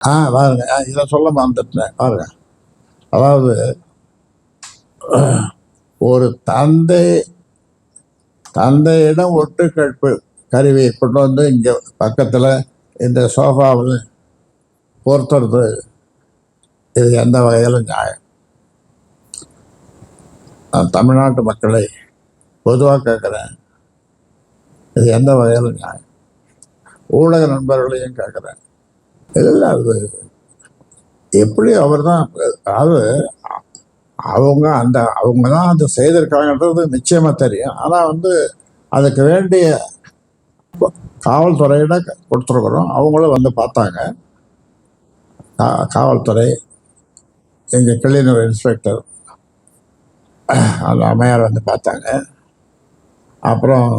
பாருங்க, இதை சொல்ல மறந்துட்டேன் பாருங்க. அதாவது ஒரு தந்தையிடம் ஒட்டு கேட்பு கருவியை கொண்டு வந்து இங்கே பக்கத்தில் இந்த சோஃபாவில் பொறுத்துறது, இது எந்த வகையிலும் நியாயம்? நான் தமிழ்நாட்டு மக்களை பொதுவாக கேட்குறேன், இது எந்த வகையிலும் நியாயம்? ஊடக நண்பர்களையும் கேட்குறேன். இல்லை, அது எப்படி அவர் தான், அதாவது அவங்க தான் அதை செய்திருக்காங்கன்றது நிச்சயமாக தெரியும். ஆனால் அதுக்கு வேண்டிய காவல்துறையிட கொடுத்துருக்குறோம். அவங்களும் வந்து பார்த்தாங்க. காவல்துறை, எங்கள் கிளிநூர் இன்ஸ்பெக்டர் அந்த அம்மையார் வந்து பார்த்தாங்க. அப்புறம்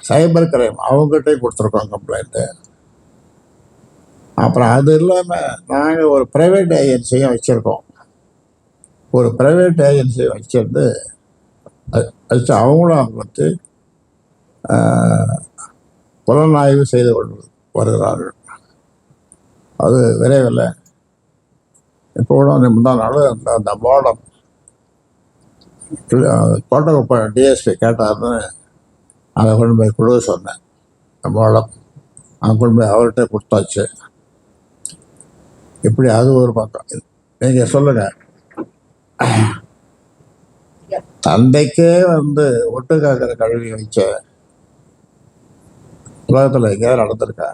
சைபர் கிரைம் அவங்ககிட்டே கொடுத்துருக்கோம் கம்ப்ளைண்ட்டு. அப்புறம் அது இல்லாமல் நாங்கள் ஒரு ப்ரைவேட் ஏஜென்சியும் வச்சுருக்கோம். ஒரு ப்ரைவேட் ஏஜென்சி வச்சிருந்து அவங்களும் வந்து புலனாய்வு செய்து கொண்டு வருகிறார்கள். அது விரைவில் இப்போ கூட முந்தா நாள் அந்த மோடம் கோட்டக்குப்பம் டிஎஸ்பி கேட்டார்னு அதை கொண்டு போய் கொடுக்க சொன்னேன். மோடம் அங்கே கொண்டு போய் அவர்கிட்ட கொடுத்தாச்சு. இப்படி அது ஒரு பக்கம். நீங்கள் சொல்லுங்கள், தந்தைக்கே ஒட்டு காக்கிற கழுவி வச்ச உலகத்தில் எங்கேயாவது நடந்திருக்கா?